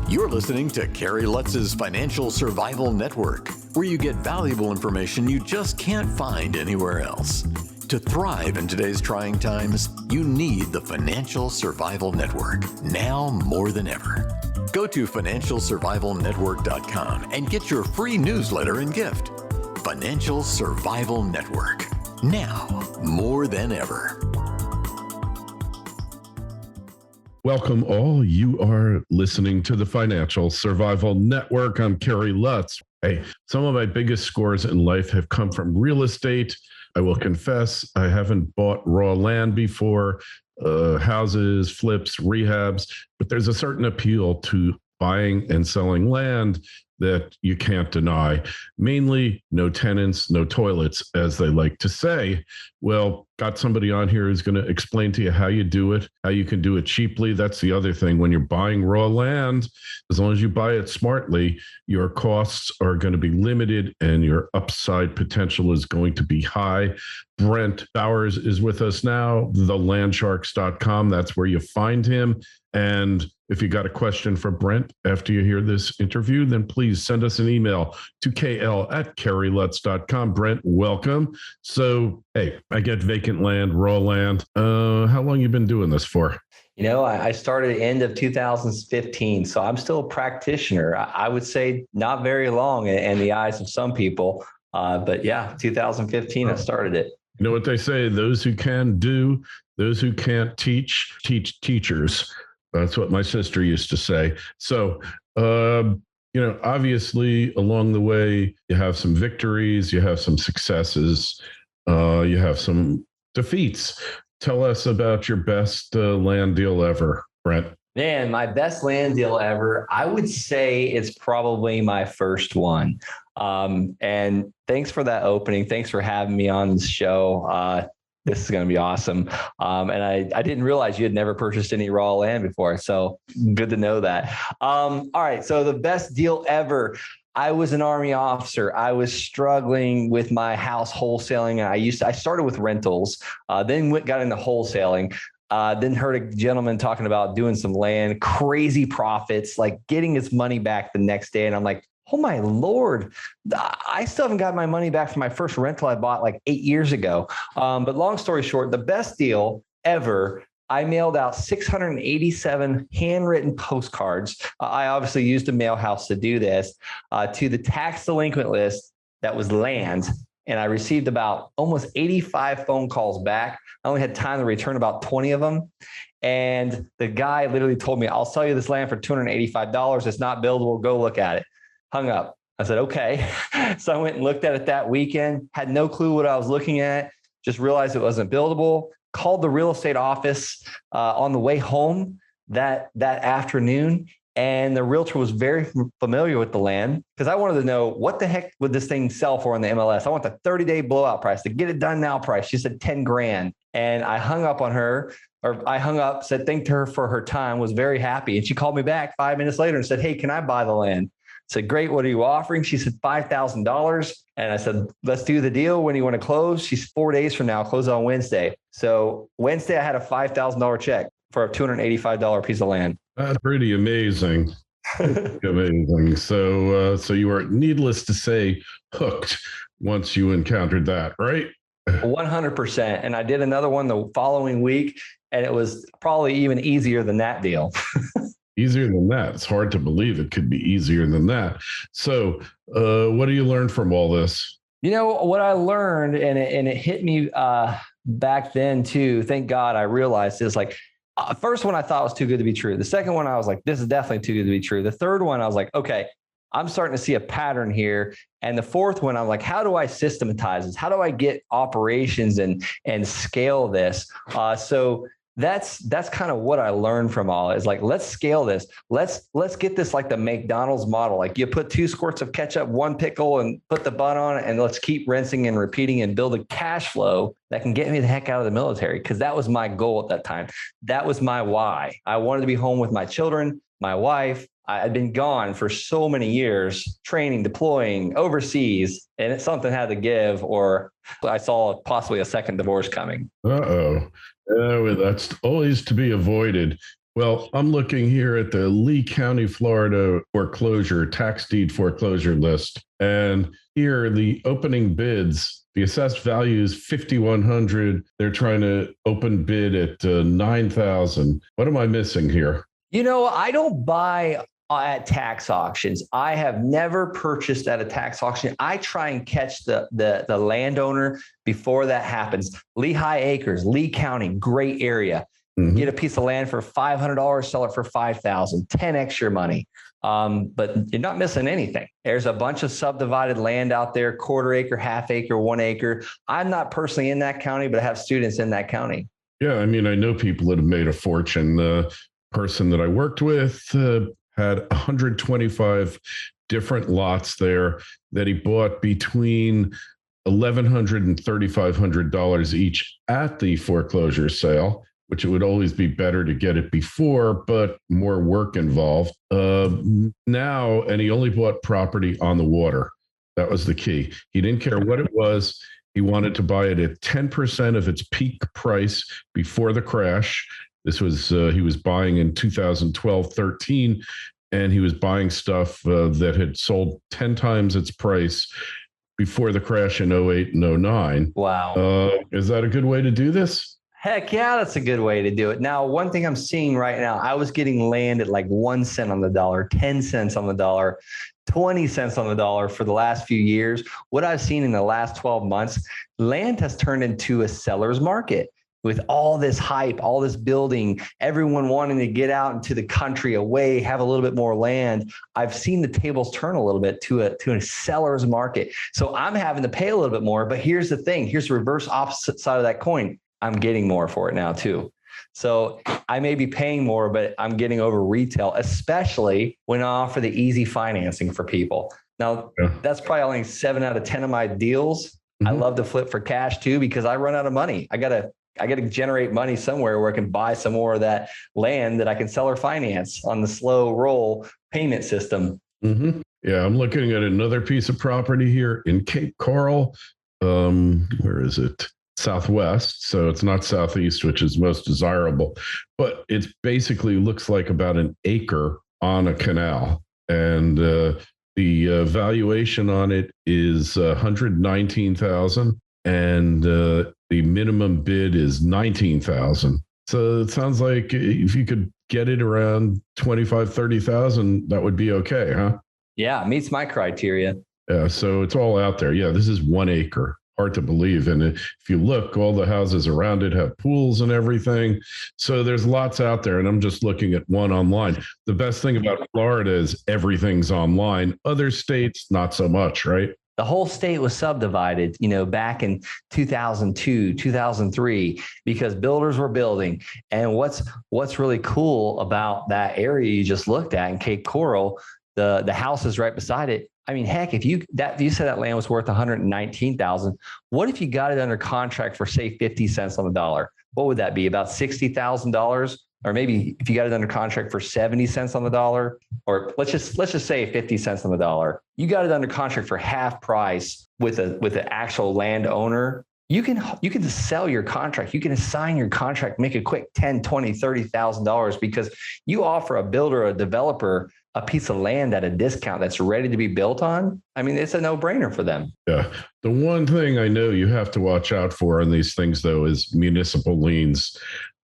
You're listening to Kerry Lutz's Financial Survival Network, where you get valuable information you just can't find anywhere else. To thrive in today's trying times, you need the Financial Survival Network, now more than ever. Go to financialsurvivalnetwork.com and get your free newsletter and gift. Financial Survival Network, now more than ever. Welcome all. You are listening to the Financial Survival Network. I'm Kerry Lutz. Hey, some of my biggest scores in life have come from real estate. I will confess, I haven't bought raw land before, houses, flips, rehabs, but there's a certain appeal to buying and selling land that you can't deny. Mainly no tenants, no toilets, as they like to say. Well, got somebody on here who's going to explain to you how you do it, how you can do it cheaply. That's the other thing. When you're buying raw land, as long as you buy it smartly, your costs are going to be limited and your upside potential is going to be high. Brent Bowers is with us now, thelandsharks.com. That's where you find him. And if you got a question for Brent after you hear this interview, then please send us an email to kl@kerrylutz.com. Brent, welcome. So, hey, I get vacant land, raw land. How long you been doing this for? You know, I started at the end of 2015, so I'm still a practitioner. I would say not very long in the eyes of some people, but yeah, 2015, I started it. You know what they say, those who can do, those who can't teach teachers. That's what my sister used to say. So, obviously along the way, you have some victories, you have some successes, you have some defeats. Tell us about your best land deal ever, Brent. Man, my best land deal ever, I would say it's probably my first one. And thanks for that opening. Thanks for having me on the show. This is going to be awesome. And I didn't realize you had never purchased any raw land before. So good to know that. All right. So the best deal ever. I was an Army officer. I was struggling with my house wholesaling. I started with rentals, then got into wholesaling. Then heard a gentleman talking about doing some land, crazy profits, like getting his money back the next day. And I'm like, oh my Lord, I still haven't got my money back from my first rental I bought like 8 years ago. But long story short, the best deal ever, I mailed out 687 handwritten postcards. I obviously used a mail house to do this, to the tax delinquent list that was land. And I received about almost 85 phone calls back. I only had time to return about 20 of them. And the guy literally told me, I'll sell you this land for $285. It's not buildable. Go look at it. Hung up. I said, okay. So I went and looked at it that weekend, had no clue what I was looking at, just realized it wasn't buildable, called the real estate office on the way home that afternoon. And the realtor was very familiar with the land because I wanted to know what the heck would this thing sell for in the MLS. I want the 30-day blowout price, the get it done now price. She said 10 grand. And I hung up on her, or I hung up, said thanked her for her time, was very happy. And she called me back 5 minutes later and said, hey, can I buy the land? I said, great. What are you offering? She said, $5,000. And I said, let's do the deal. When do you want to close? She's 4 days from now, close on Wednesday. So Wednesday, I had a $5,000 check for a $285 piece of land. That's pretty amazing. Amazing. So you were, needless to say, hooked once you encountered that, right? 100%. And I did another one the following week, and it was probably even easier than that deal. Easier than that. It's hard to believe it could be easier than that. So what do you learn from all this? You know, what I learned, and it hit me back then too, thank God I realized, is like, first one I thought was too good to be true. The second one, I was like, this is definitely too good to be true. The third one, I was like, okay, I'm starting to see a pattern here. And the fourth one, I'm like, how do I systematize this? How do I get operations and scale this? So that's kind of what I learned from all is like, let's scale this. Let's get this like the McDonald's model. Like you put 2 squirts of ketchup, 1 pickle, and put the bun on it, and let's keep rinsing and repeating and build a cash flow that can get me the heck out of the military. Because that was my goal at that time. That was my why. I wanted to be home with my children, my wife. I had been gone for so many years, training, deploying overseas, and something had to give, or I saw possibly a second divorce coming. Uh-oh. That's always to be avoided. Well, I'm looking here at the Lee County, Florida foreclosure, tax deed foreclosure list. And here the opening bids, the assessed value is 5,100. They're trying to open bid at 9,000. What am I missing here? I don't buy at tax auctions. I have never purchased at a tax auction. I try and catch the landowner before that happens. Lehigh Acres, Lee County, great area. Get a piece of land for $500, sell it for $5,000, 10x your money. But you're not missing anything. There's a bunch of subdivided land out there, quarter acre, half acre, 1 acre. I'm not personally in that county, but I have students in that county. Yeah, I mean, I know people that have made a fortune. The person that I worked with had 125 different lots there that he bought between $1,100 and $3,500 each at the foreclosure sale, which it would always be better to get it before, but more work involved. Now, and he only bought property on the water. That was the key. He didn't care what it was. He wanted to buy it at 10% of its peak price before the crash. This was, he was buying in 2012, 13, and he was buying stuff that had sold 10 times its price before the crash in 08 and 09. Wow. Is that a good way to do this? Heck yeah, that's a good way to do it. Now, one thing I'm seeing right now, I was getting land at like 1 cent on the dollar, 10 cents on the dollar, 20 cents on the dollar for the last few years. What I've seen in the last 12 months, land has turned into a seller's market with all this hype, all this building, everyone wanting to get out into the country away, have a little bit more land. I've seen the tables turn a little bit to a seller's market. So I'm having to pay a little bit more, but here's the thing. Here's the reverse opposite side of that coin. I'm getting more for it now too. So I may be paying more, but I'm getting over retail, especially when I offer the easy financing for people. Now, that's probably only 7 out of 10 of my deals. I love to flip for cash too, because I run out of money. I gotta generate money somewhere where I can buy some more of that land that I can sell or finance on the slow roll payment system. Yeah, I'm looking at another piece of property here in Cape Coral. Where is it? Southwest, so it's not southeast, which is most desirable, but it basically looks like about an acre on a canal, and the valuation on it is 119,000, and the minimum bid is 19,000. So it sounds like if you could get it around 25, 30,000, that would be okay, huh? Yeah, meets my criteria. Yeah, so it's all out there. Yeah, this is 1 acre. Hard to believe. And if you look, all the houses around it have pools and everything. So there's lots out there. And I'm just looking at one online. The best thing about Florida is everything's online. Other states, not so much, right? The whole state was subdivided, back in 2002, 2003, because builders were building. And what's really cool about that area you just looked at in Cape Coral, the houses right beside it. I mean, heck, if you said that land was worth 119,000, what if you got it under contract for say 50 cents on the dollar? What would that be? About $60,000? Or maybe if you got it under contract for 70 cents on the dollar, or let's just say 50 cents on the dollar, you got it under contract for half price with an actual landowner. You can just sell your contract. You can assign your contract, make a quick $10,000, $20,000, $30,000 because you offer a builder, a developer, a piece of land at a discount that's ready to be built on. I mean, it's a no-brainer for them. Yeah. The one thing I know you have to watch out for on these things, though, is municipal liens.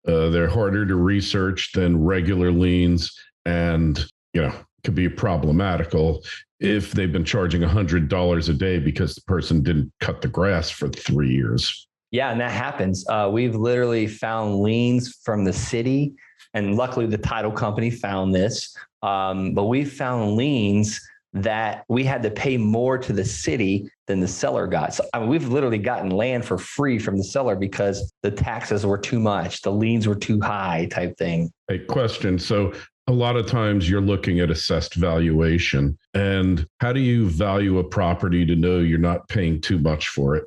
They're harder to research than regular liens, and could be problematical if they've been charging $100 a day because the person didn't cut the grass for 3 years. Yeah, and that happens. We've literally found liens from the city, and luckily the title company found this. But we found liens that we had to pay more to the city than the seller got. So we've literally gotten land for free from the seller because the taxes were too much, the liens were too high type thing. A question. So a lot of times you're looking at assessed valuation. And how do you value a property to know you're not paying too much for it?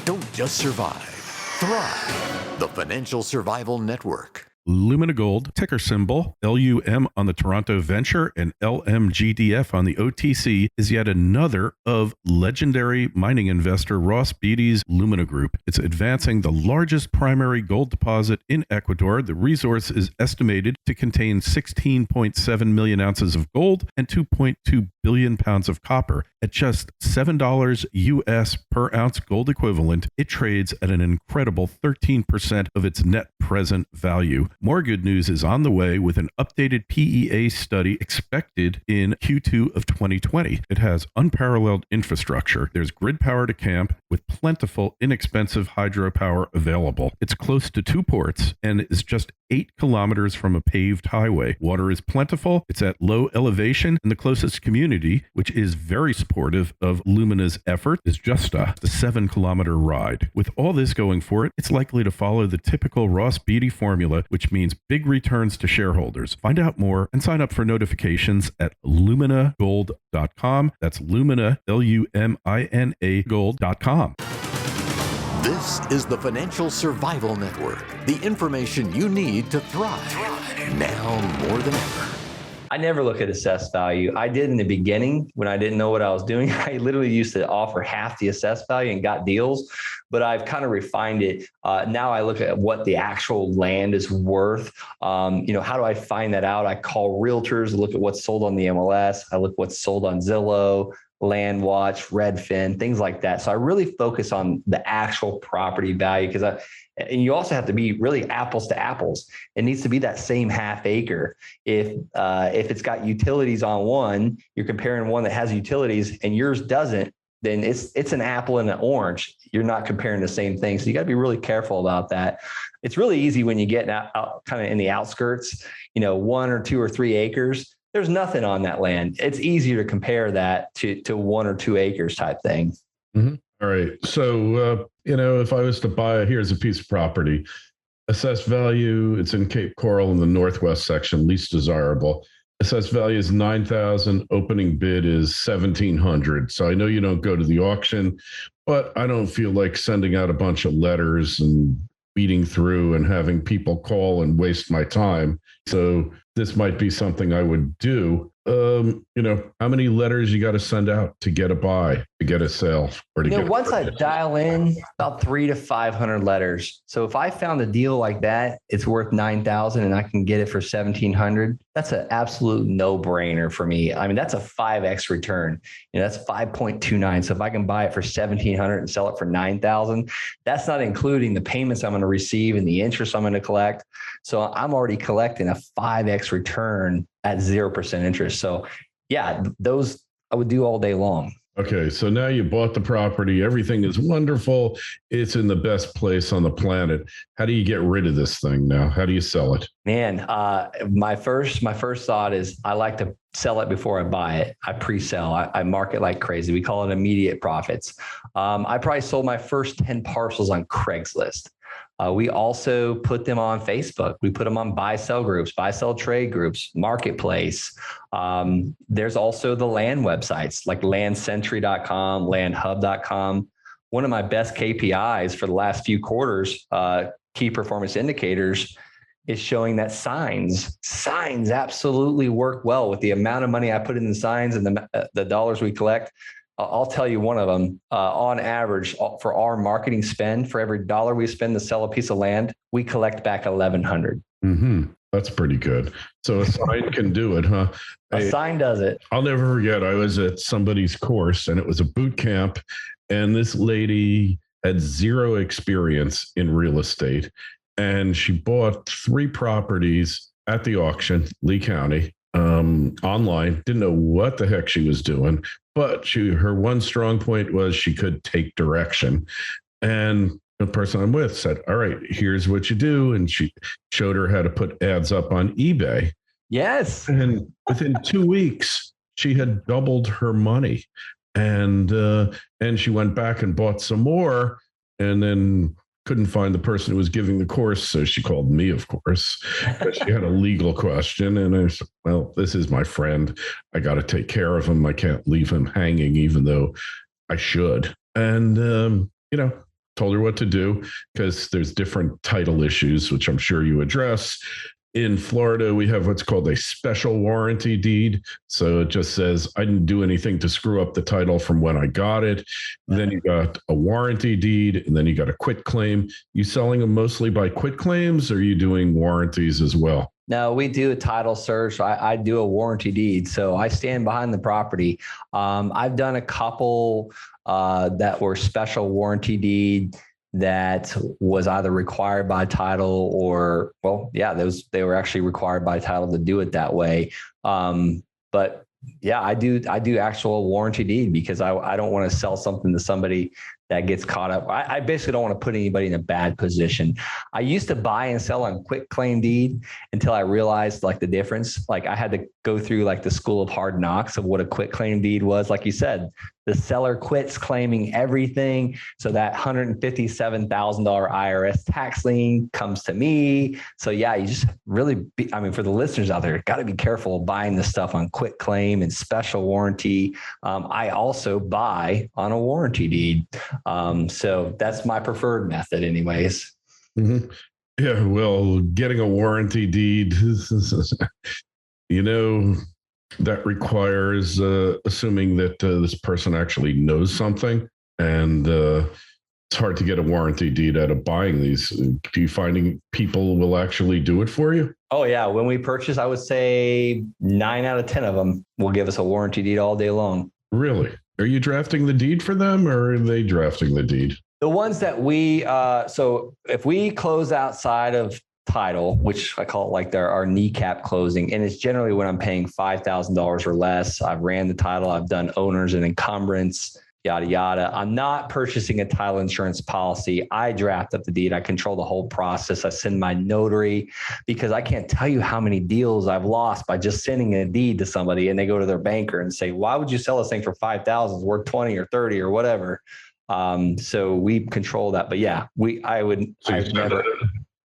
Don't just survive, thrive. The Financial Survival Network. Lumina Gold, ticker symbol LUM on the Toronto Venture and LMGDF on the OTC, is yet another of legendary mining investor Ross Beatty's Lumina Group. It's advancing the largest primary gold deposit in Ecuador. The resource is estimated to contain 16.7 million ounces of gold and 2.2 billion pounds of copper. At just $7 US per ounce gold equivalent, it trades at an incredible 13% of its net present value. More good news is on the way with an updated PEA study expected in Q2 of 2020. It has unparalleled infrastructure. There's grid power to camp with plentiful, inexpensive hydropower available. It's close to 2 ports and is just 8 kilometers from a paved highway. Water is plentiful. It's at low elevation, and the closest community, which is very supportive of Lumina's effort, is just a 7-kilometer ride. With all this going for it, it's likely to follow the typical Ross Beatty formula, which means big returns to shareholders. Find out more and sign up for notifications at luminagold.com. That's Lumina, Lumina gold.com. This is the Financial Survival Network, the information you need to thrive now more than ever. I never look at assessed value. I did in the beginning when I didn't know what I was doing. I literally used to offer half the assessed value and got deals, but I've kind of refined it. Now I look at what the actual land is worth. How do I find that out? I call realtors, look at what's sold on the MLS. I look what's sold on Zillow, LandWatch, Redfin, things like that. So I really focus on the actual property value and you also have to be really apples to apples. It needs to be that same half acre. If it's got utilities on one, you're comparing one that has utilities and yours doesn't, then it's an apple and an orange. You're not comparing the same thing. So you got to be really careful about that. It's really easy when you get out kind of in the outskirts, 1 or 2 or 3 acres. There's nothing on that land. It's easier to compare that to 1 or 2 acres type thing. Mm-hmm. All right. So, if I was to buy, here's a piece of property, assessed value, it's in Cape Coral in the northwest section, least desirable. Assessed value is $9,000. Opening bid is $1,700. So I know you don't go to the auction, but I don't feel like sending out a bunch of letters and weeding through and having people call and waste my time. So this might be something I would do. How many letters you got to send out to get a buy, to get a sale, or to get once I dial in about 300 to 500 letters. So if I found a deal like that, it's worth $9,000 and I can get it for $1,700. That's an absolute no-brainer for me. I mean, that's a 5x return. That's 5.29. So if I can buy it for $1,700 and sell it for $9,000, that's not including the payments I'm going to receive and the interest I'm going to collect. So I'm already collecting a 5x return at 0% interest. So yeah, those I would do all day long. Okay. So now you bought the property. Everything is wonderful. It's in the best place on the planet. How do you get rid of this thing now? How do you sell it? Man, my first thought is I like to sell it before I buy it. I pre-sell. I market like crazy. We call it immediate profits. I probably sold my first 10 parcels on Craigslist. We also put them on Facebook. We put them on buy-sell groups, buy-sell trade groups, marketplace. There's also the land websites like landcentury.com, landhub.com. One of my best KPIs for the last few quarters, key performance indicators, is showing that signs absolutely work well with the amount of money I put in the signs and the dollars we collect. I'll tell you one of them, on average for our marketing spend, for every dollar we spend to sell a piece of land, we collect back $1,100. Mm-hmm. That's pretty good. So a sign can do it, huh? A sign does it. I'll never forget. I was at somebody's course and it was a boot camp, and this lady had zero experience in real estate. And she bought 3 properties at the auction, Lee County, online. Didn't know what the heck she was doing, but her one strong point was she could take direction. And the person I'm with said, all right, here's what you do. And she showed her how to put ads up on eBay. Yes. And within 2 weeks, she had doubled her money. And she went back and bought some more, and then couldn't find the person who was giving the course. So she called me, of course, but she had a legal question. And I said, well, this is my friend. I got to take care of him. I can't leave him hanging, even though I should. And, told her what to do because there's different title issues, which I'm sure you address. In Florida, we have what's called a special warranty deed. So it just says, I didn't do anything to screw up the title from when I got it. Then you got a warranty deed, and then you got a quit claim. You selling them mostly by quit claims, or are you doing warranties as well? No, we do a title search. I do a warranty deed. So I stand behind the property. I've done a couple that were special warranty deed that was either required by title or, well, yeah, they were actually required by title to do it that way. But yeah, I do actual warranty deed because I don't want to sell something to somebody that gets caught up. I basically don't want to put anybody in a bad position. I used to buy and sell on quit claim deed until I realized like the difference. Like I had to go through like the school of hard knocks of what a quit claim deed was. Like you said, the seller quits claiming everything. So that $157,000 IRS tax lien comes to me. So yeah, you just really, for the listeners out there, got to be careful of buying this stuff on quit claim and special warranty. I also buy on a warranty deed. So that's my preferred method anyways. Mm-hmm. Yeah, well, getting a warranty deed, that requires assuming that this person actually knows something. And it's hard to get a warranty deed out of buying these. Do you finding people will actually do it for you? Oh, yeah. When we purchase, I would say 9 out of 10 of them will give us a warranty deed all day long. Really? Are you drafting the deed for them, or are they drafting the deed? The ones that so if we close outside of title, which I call it like our kneecap closing, and it's generally when I'm paying $5,000 or less. I've ran the title, I've done owners and encumbrance, yada, yada. I'm not purchasing a title insurance policy. I draft up the deed. I control the whole process. I send my notary because I can't tell you how many deals I've lost by just sending a deed to somebody and they go to their banker and say, why would you sell this thing for $5,000? It's worth 20 or 30 or whatever. So we control that. But yeah,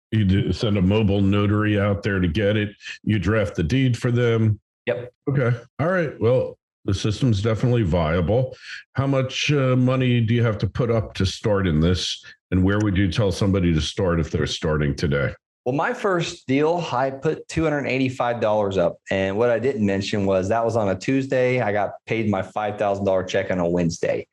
you do send a mobile notary out there to get it. You draft the deed for them. Yep. Okay. All right. Well, the system's definitely viable. How much money do you have to put up to start in this? And where would you tell somebody to start if they're starting today? Well, my first deal, I put $285 up. And what I didn't mention was that was on a Tuesday. I got paid my $5,000 check on a Wednesday.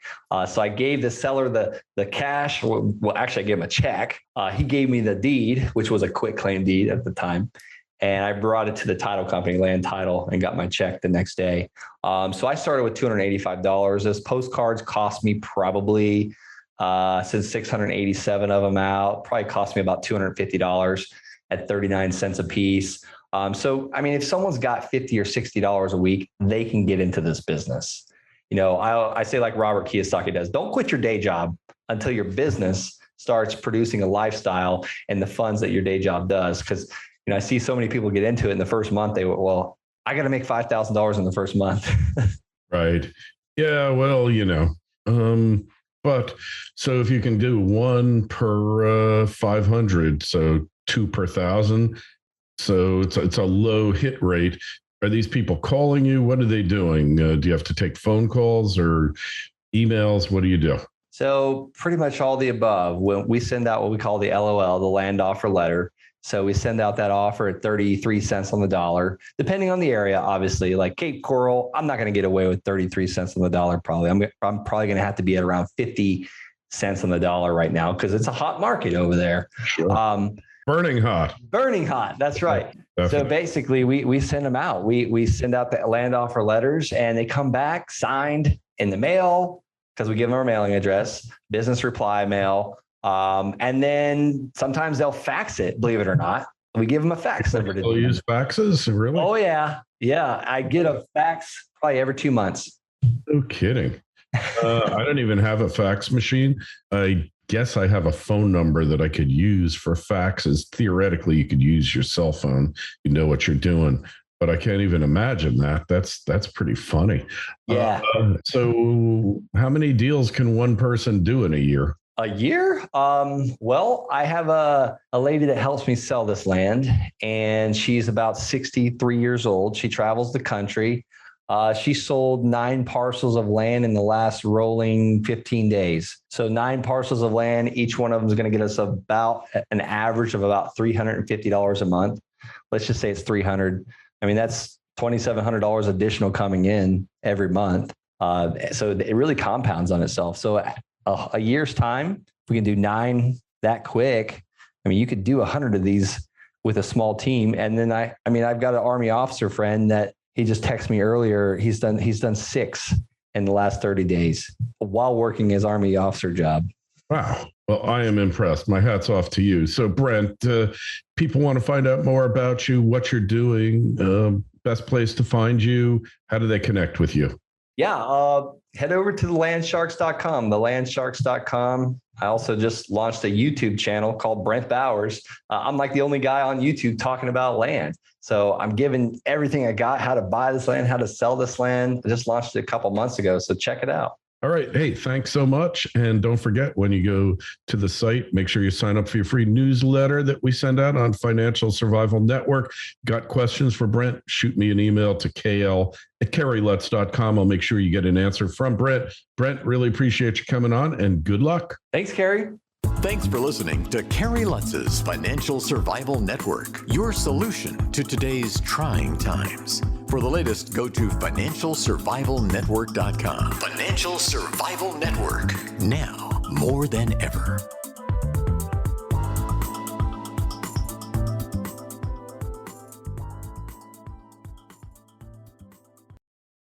So I gave the seller the cash. Well, actually, I gave him a check. He gave me the deed, which was a quit claim deed at the time. And I brought it to the title company, Land Title, and got my check the next day. So I started with $285. Those postcards cost me probably, since 687 of them out, probably cost me about $250 at 39 cents a piece. So, if someone's got $50 or $60 a week, they can get into this business. I say like Robert Kiyosaki does, don't quit your day job until your business starts producing a lifestyle and the funds that your day job does. Because, I see so many people get into it in the first month. I got to make $5,000 in the first month. Right. Yeah. Well, but so if you can do one per 500, so 2 per 1,000, so it's a low hit rate. Are these people calling you? What are they doing? Do you have to take phone calls or emails? What do you do? So pretty much all the above. When we send out what we call the LOL, the land offer letter. So we send out that offer at 33 cents on the dollar, depending on the area, obviously. Like Cape Coral, I'm not going to get away with 33 cents on the dollar probably. I'm probably going to have to be at around 50 cents on the dollar right now because it's a hot market over there. Sure. Burning hot. Burning hot. That's right. Definitely. So basically, we send them out. We send out the land offer letters and they come back signed in the mail because we give them our mailing address, business reply mail. And then sometimes they'll fax it, believe it or not. We give them a fax number. They'll use faxes? Really? Oh, yeah. Yeah. I get a fax probably every 2 months. No kidding. I don't even have a fax machine. I guess I have a phone number that I could use for faxes. Theoretically, you could use your cell phone. You know what you're doing. But I can't even imagine that. That's pretty funny. Yeah. So how many deals can one person do in a year? A year? Well, I have a lady that helps me sell this land, and she's about 63 years old. She travels the country. She sold 9 parcels of land in the last rolling 15 days. So 9 parcels of land, each one of them is going to get us about an average of about $350 a month. Let's just say it's 300. I mean, that's $2,700 additional coming in every month. So it really compounds on itself. So a year's time, if we can do 9 that quick, I mean, you could do 100 of these with a small team. And then I've got an Army officer friend that he just texted me earlier. He's done 6 in the last 30 days while working his Army officer job. Wow. Well, I am impressed. My hat's off to you. So Brent, people want to find out more about you, what you're doing, best place to find you. How do they connect with you? Yeah. Head over to thelandsharks.com, thelandsharks.com. I also just launched a YouTube channel called Brent Bowers. I'm like the only guy on YouTube talking about land. So I'm giving everything I got, how to buy this land, how to sell this land. I just launched it a couple months ago. So check it out. All right. Hey, thanks so much. And don't forget, when you go to the site, make sure you sign up for your free newsletter that we send out on Financial Survival Network. Got questions for Brent? Shoot me an email to kl@kerrylutz.com. I'll make sure you get an answer from Brent. Brent, really appreciate you coming on, and good luck. Thanks, Kerry. Thanks for listening to Kerry Lutz's Financial Survival Network, your solution to today's trying times. For the latest, go to financialsurvivalnetwork.com. Financial Survival Network, now more than ever.